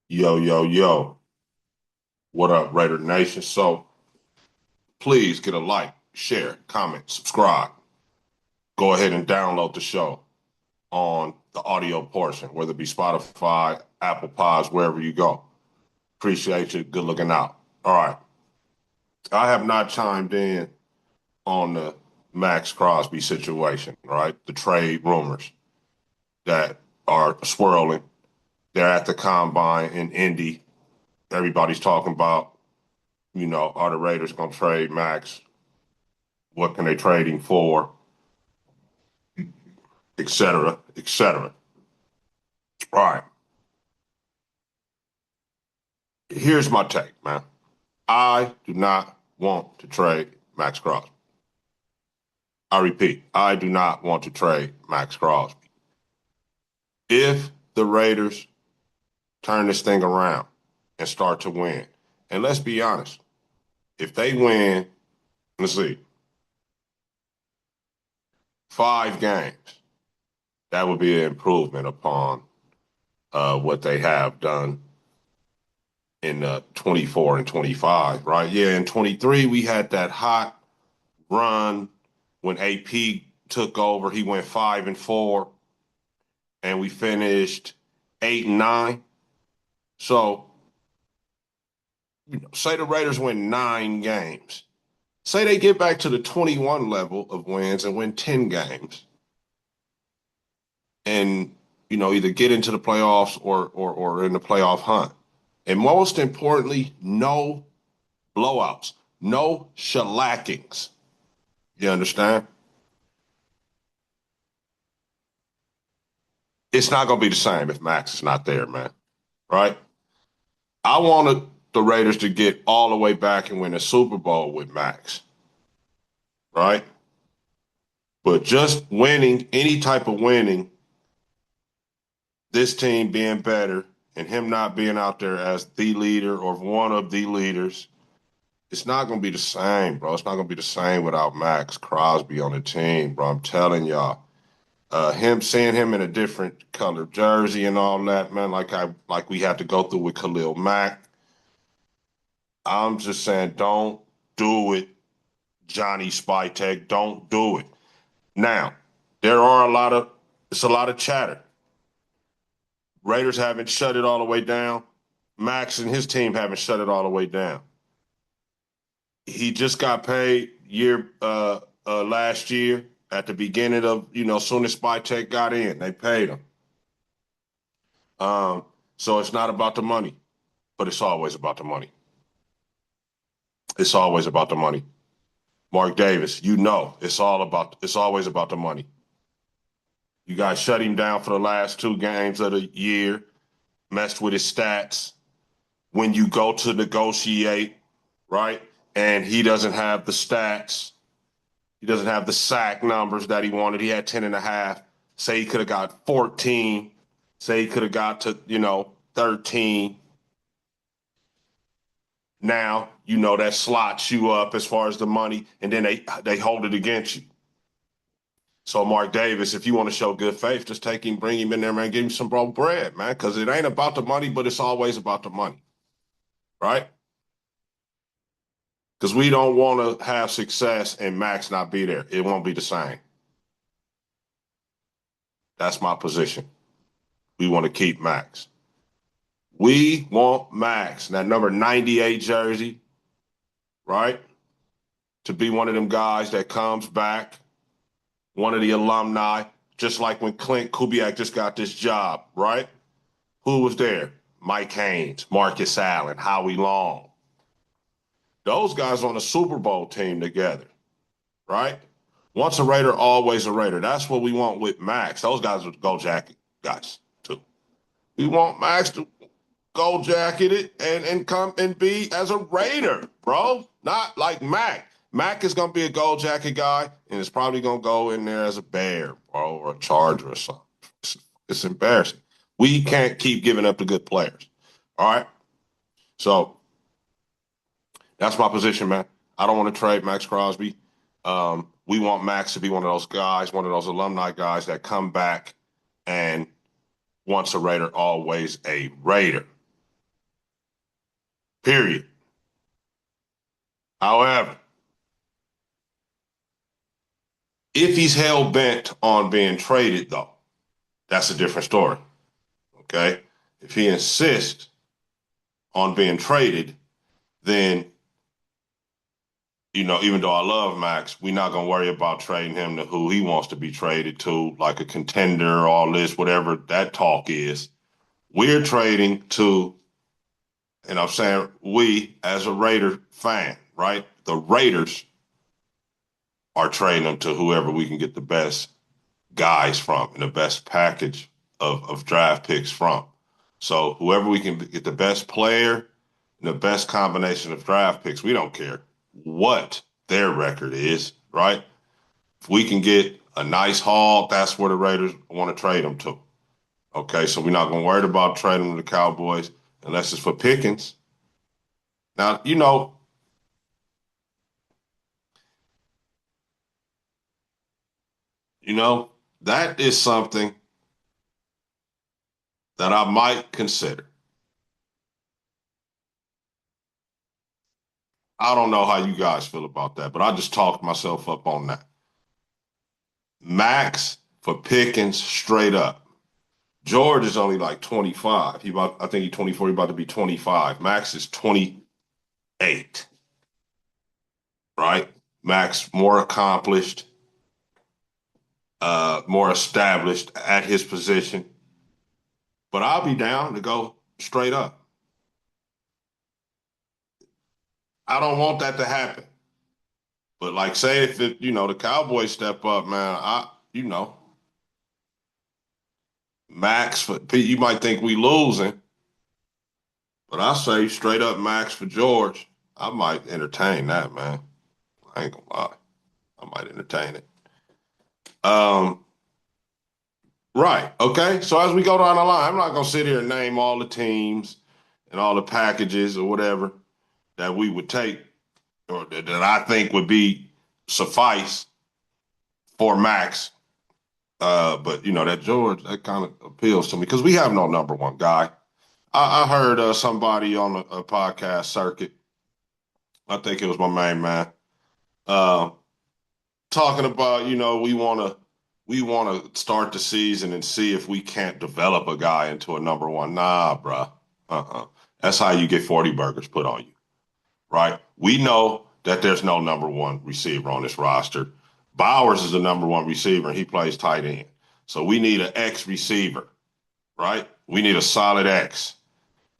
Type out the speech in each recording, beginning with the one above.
Yo, yo, yo. What up, Raider Nation? So please get a like, share, comment, subscribe. Go ahead and download the show on the audio portion, whether it be Spotify, Apple Pods, wherever you go. Appreciate you. Good looking out. All right. I have not chimed in on the Maxx Crosby situation, right? The trade rumors that are swirling. They're at the combine in Indy. Everybody's talking about, are the Raiders going to trade Max? What can they trade him for, et cetera, et cetera. All right. Here's my take, man. I do not want to trade Maxx Crosby. I repeat, I do not want to trade Maxx Crosby. If the Raiders turn this thing around and start to win, and let's be honest, if they win, let's see, 5 games, that would be an improvement upon what they have done in 24 and 25, right? Yeah, in 23, we had that hot run when AP took over. He went 5-4, and we finished 8-9. So, say the Raiders win 9 games. Say they get back to the 21 level of wins and win 10 games. And, either get into the playoffs or in the playoff hunt. And most importantly, no blowouts, no shellackings. You understand? It's not going to be the same if Max is not there, man. Right? I wanted the Raiders to get all the way back and win a Super Bowl with Max. Right? But just winning, any type of winning, this team being better and him not being out there as the leader or one of the leaders, it's not going to be the same, bro. It's not going to be the same without Maxx Crosby on the team, bro. I'm telling y'all. Seeing him in a different color jersey and all that, man, like we had to go through with Khalil Mack. I'm just saying, don't do it, Johnny Spytek. Don't do it. Now, there are it's a lot of chatter. Raiders haven't shut it all the way down. Max and his team haven't shut it all the way down. He just got paid last year at the beginning of, soon as Spytek got in, they paid him. So it's not about the money, but it's always about the money. It's always about the money. Mark Davis, it's always about the money. You guys shut him down for the last 2 games of the year, messed with his stats. When you go to negotiate, right? And he doesn't have the stats. He doesn't have the sack numbers that he wanted. He had 10 and a half. Say he could have got 14. Say he could have got to, 13. Now, that slots you up as far as the money, and then they hold it against you. So, Mark Davis, if you want to show good faith, just bring him in there, man, give him some bread, man, because it ain't about the money, but it's always about the money, right? Because we don't want to have success and Max not be there. It won't be the same. That's my position. We want to keep Max. We want Max, that number 98 jersey, right? To be one of them guys that comes back, one of the alumni, just like when Klint Kubiak just got this job, right? Who was there? Mike Haynes, Marcus Allen, Howie Long. Those guys on a Super Bowl team together, right? Once a Raider, always a Raider. That's what we want with Max. Those guys are gold jacket guys, too. We want Max to gold jacket it and come and be as a Raider, bro. Not like Mac. Mac is going to be a gold jacket guy, and it's probably going to go in there as a Bear, bro, or a Charger or something. It's embarrassing. We can't keep giving up the good players. All right? So that's my position, man. I don't want to trade Maxx Crosby. We want Max to be one of those guys, one of those alumni guys that come back and once a Raider, always a Raider. period. However, if he's hell bent on being traded, though, that's a different story. Okay? If he insists on being traded, then, even though I love Max, we're not going to worry about trading him to who he wants to be traded to, like a contender, all this, whatever that talk is. We're trading to, and I'm saying we as a Raider fan, right? The Raiders are trading him to whoever we can get the best guys from and the best package of draft picks from. So whoever we can get the best player and the best combination of draft picks, we don't care what their record is, right? If we can get a nice haul, that's where the Raiders want to trade them to. Okay, so we're not going to worry about trading them to the Cowboys unless it's for Pickens. Now, that is something that I might consider. I don't know how you guys feel about that, but I just talked myself up on that. Max for Pickens straight up. George is only like 25. I think he's 24. He's about to be 25. Max is 28, right? Max more accomplished, more established at his position. But I'll be down to go straight up. I don't want that to happen. But like, say if the Cowboys step up, man, Max for you might think we losing, but I say straight up Max for George. I might entertain that, man. I ain't gonna lie. I might entertain it. Um, right. Okay. So as we go down the line, I'm not gonna sit here and name all the teams and all the packages or whatever that we would take or that I think would be suffice for Max. But that George, that kind of appeals to me because we have no number one guy. I heard somebody on a podcast circuit. I think it was my main man. Uh, Talking about we want to start the season and see if we can't develop a guy into a number one. Nah, bruh. That's how you get 40 burgers put on you, right? We know that there's no number one receiver on this roster. Bowers is the number one receiver, and he plays tight end. So we need an X receiver, right? We need a solid X.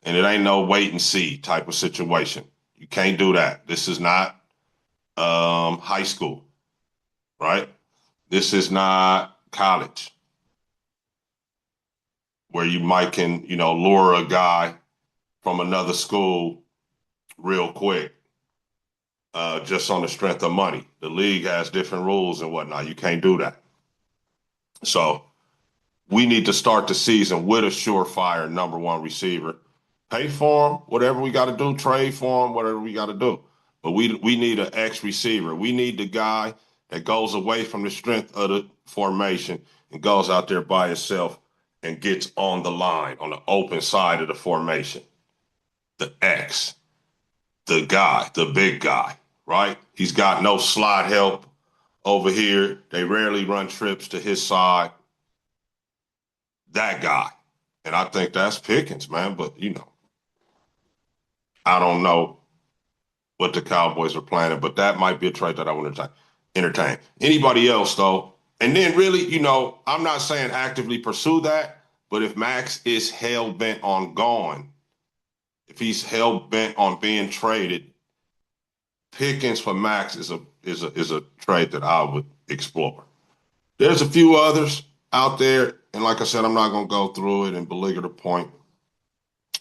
And it ain't no wait and see type of situation. You can't do that. This is not high school, right? This is not college where you might can, lure a guy from another school real quick just on the strength of money. The league has different rules and whatnot. You can't do that. So we need to start the season with a surefire number one receiver. Pay for him, whatever we got to do. Trade for him, whatever we got to do. But we need an X receiver. We need the guy that goes away from the strength of the formation and goes out there by himself and gets on the line, on the open side of the formation. The X, the guy, the big guy, right? He's got no slot help over here. They rarely run trips to his side. That guy. And I think that's Pickens, man. But, I don't know what the Cowboys are planning, but that might be a trade that I want to entertain. Anybody else, though? And then really, I'm not saying actively pursue that, but if Max is hell bent on going, if he's hell bent on being traded, Pickens for Max is a trade that I would explore. There's a few others out there, and like I said, I'm not going to go through it and belabor the point.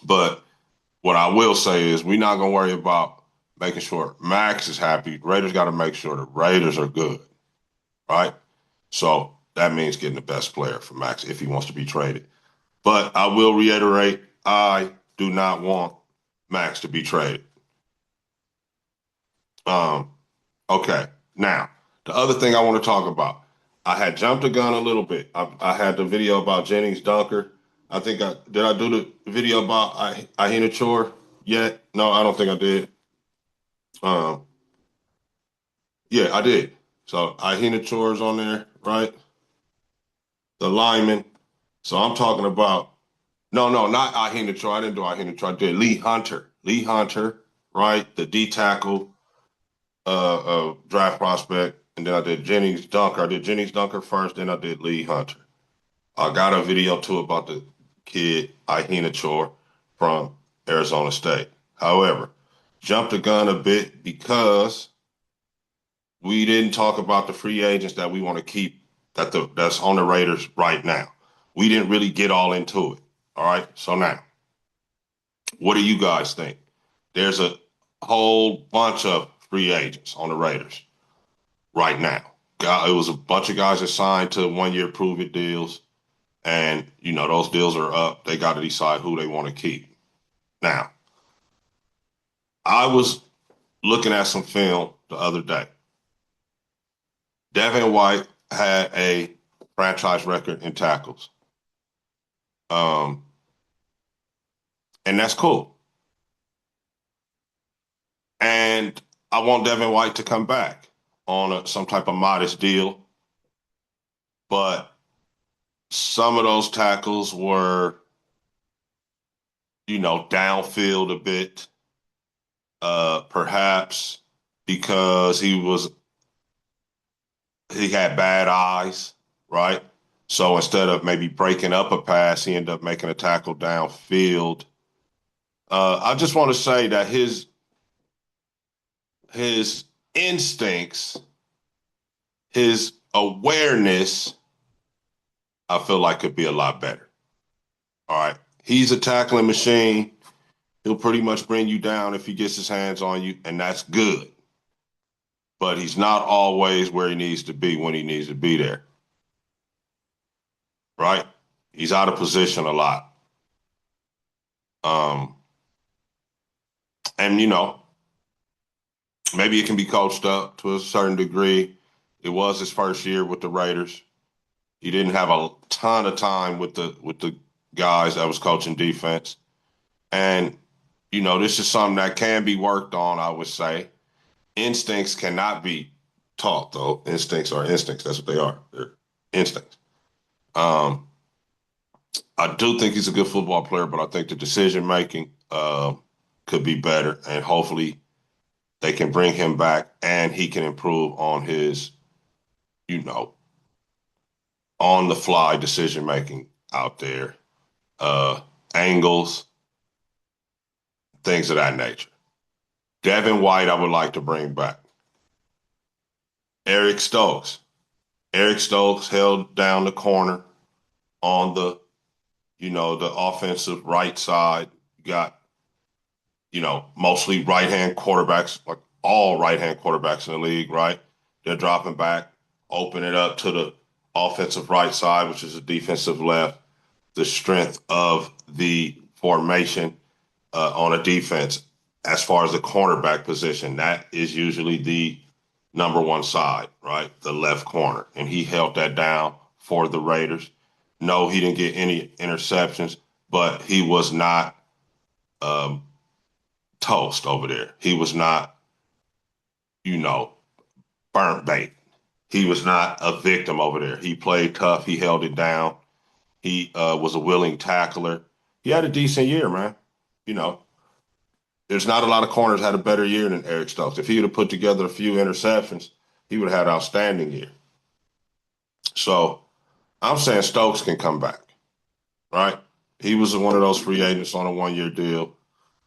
But what I will say is we're not going to worry about making sure Max is happy. Raiders got to make sure the Raiders are good, right? So that means getting the best player for Max if he wants to be traded. But I will reiterate, I do not want Max to be traded. Okay. Now, the other thing I want to talk about, I had jumped the gun a little bit. I had the video about Jennings Dunker. I think did I do the video about Ahina Chor? yet. No, I don't think I did. Um, yeah, I did. So Ahina Chores on there, right? The lineman. So I'm talking about no, not Ahina Chore. I didn't do Ahina Chore. I did Lee Hunter. Lee Hunter, right? The D tackle draft prospect. And then I did Jennings Dunker. I did Jennings Dunker first, then I did Lee Hunter. I got a video too about the kid Ahina Chore from Arizona State. However, jumped the gun a bit because we didn't talk about the free agents that we want to keep that's on the Raiders right now. We didn't really get all into it. All right. So now, what do you guys think? There's a whole bunch of free agents on the Raiders right now. It was a bunch of guys that signed to 1 year prove it deals. And, those deals are up. They got to decide who they want to keep. Now, I was looking at some film the other day. Devin White had a franchise record in tackles. Um, and that's cool. And I want Devin White to come back on some type of modest deal. But some of those tackles were, downfield a bit. Perhaps because he had bad eyes, right? So instead of maybe breaking up a pass, he ended up making a tackle downfield. I just want to say that his instincts, his awareness, I feel like could be a lot better. All right. He's a tackling machine. He'll pretty much bring you down if he gets his hands on you, and that's good. But he's not always where he needs to be when he needs to be there. Right? He's out of position a lot. Um, and maybe it can be coached up to a certain degree. It was his first year with the Raiders. He didn't have a ton of time with the guys that was coaching defense. And, this is something that can be worked on, I would say. Instincts cannot be taught, though. Instincts are instincts. That's what they are. They're instincts. Um, I do think he's a good football player, but I think the decision making could be better, and hopefully they can bring him back and he can improve on his, on the fly decision making out there, uh, angles, things of that nature. Devin White, I would like to bring back. Eric Stokes. Eric Stokes held down the corner on the offensive right side. You got, mostly right-hand quarterbacks, like all right-hand quarterbacks in the league, right? They're dropping back, open it up to the offensive right side, which is the defensive left. The strength of the formation on a defense, as far as the cornerback position, that is usually the number one side, right? The left corner. And he held that down for the Raiders. No, he didn't get any interceptions, but he was not toast over there. He was not, burnt bait. He was not a victim over there. He played tough. He held it down. He was a willing tackler. He had a decent year, man. You know, there's not a lot of corners had a better year than Eric Stokes. If he would have put together a few interceptions, he would have had an outstanding year. So I'm saying Stokes can come back, right? He was one of those free agents on a 1 year deal.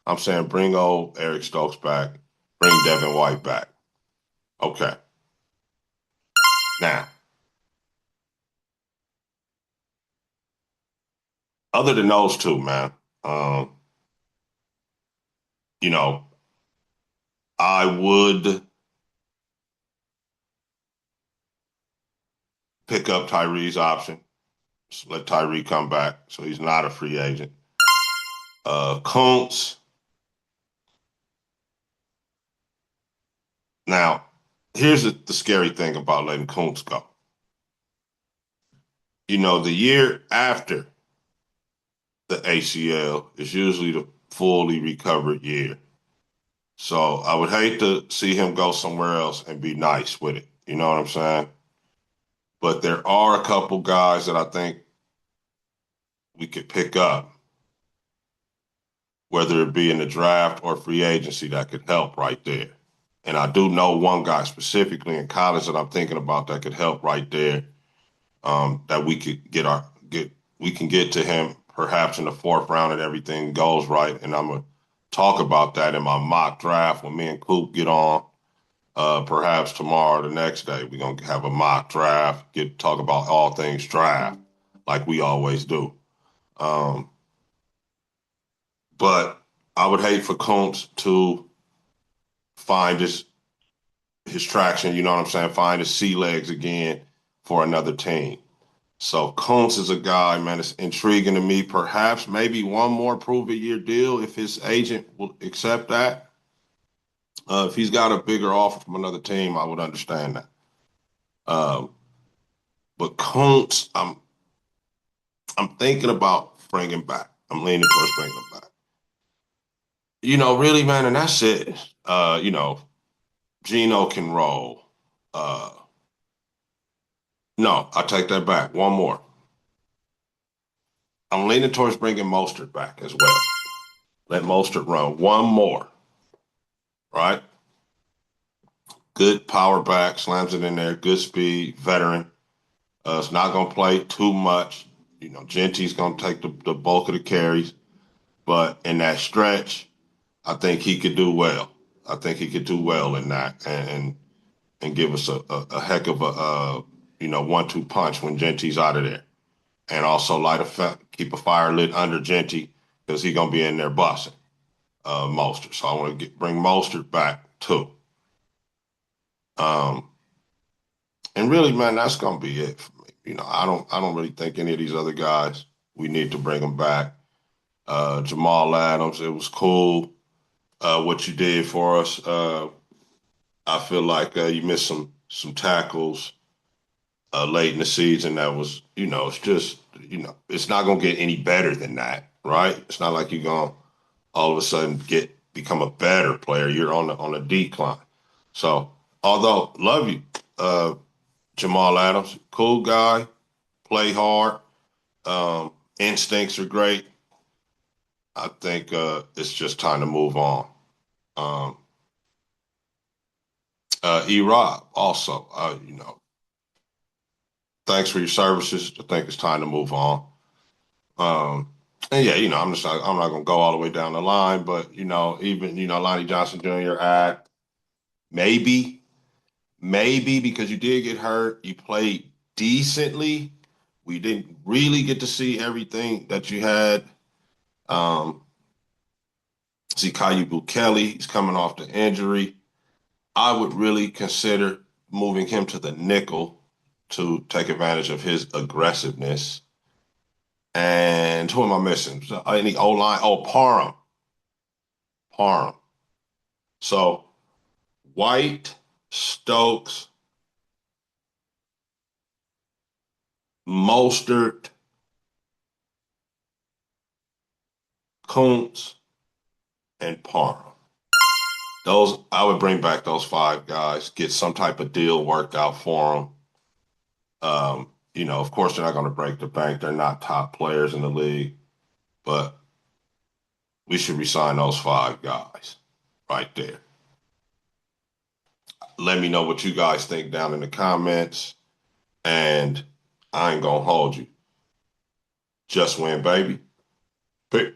I'm saying bring old Eric Stokes back, bring Devin White back. Okay. Now, other than those two, man, um, you know, I would pick up Tyree's option. Just let Tyree come back so he's not a free agent. Kuntz. Now, here's the scary thing about letting Kuntz go. The year after the ACL is usually fully recovered year. So I would hate to see him go somewhere else and be nice with it. You know what I'm saying? But there are a couple guys that I think we could pick up, whether it be in the draft or free agency, that could help right there. And I do know one guy specifically in college that I'm thinking about that could help right there. That we could we can get to him perhaps in the fourth round and everything goes right. And I'm gonna talk about that in my mock draft when me and Coop get on. Perhaps tomorrow or the next day, we're gonna have a mock draft, talk about all things draft, like we always do. Um, but I would hate for Kuntz to find his traction, you know what I'm saying? Find his sea legs again for another team. So Kuntz is a guy, man, it's intriguing to me. Perhaps maybe one more prove-it-year deal if his agent will accept that. If he's got a bigger offer from another team, I would understand that. Um, but Kuntz, I'm thinking about bringing back. I'm leaning towards bringing him back. Really, man, and that's it. Gino can roll. Uh, no, I take that back. One more. I'm leaning towards bringing Mostert back as well. Let Mostert run one more, right? Good power back, slams it in there, good speed, veteran. It's not going to play too much. Genty's going to take the bulk of the carries. But in that stretch, I think he could do well. I think he could do well in that and give us a heck of a 1-2 punch when Genty's out of there. And also keep a fire lit under Genty because he's going to be in there busting Mostert. So I want to bring Mostert back too. And really, man, that's gonna be it for me. I don't really think any of these other guys we need to bring them back. Jamal Adams, it was cool what you did for us. I feel like you missed some tackles late in the season. That was, it's just, it's not gonna get any better than that, right? It's not like you're gonna all of a sudden become a better player. You're on a decline. So, although love you. Jamal Adams, cool guy, play hard, instincts are great. I think it's just time to move on. Um, E-Rob, also, thanks for your services. I think it's time to move on. And yeah, I'm not gonna go all the way down the line, but even Lonnie Johnson Jr. Maybe, maybe because you did get hurt, you played decently. We didn't really get to see everything that you had. See Caillou Bukele, he's coming off the injury. I would really consider moving him to the nickel to take advantage of his aggressiveness. And who am I missing? Any O-line? Oh, Parham. Parham. So White, Stokes, Mostert, Kuntz, and Parham. I would bring back those five guys, get some type of deal worked out for them. Of course, they're not going to break the bank. They're not top players in the league, but we should resign those five guys right there. Let me know what you guys think down in the comments, and I ain't going to hold you. Just win, baby. Pick.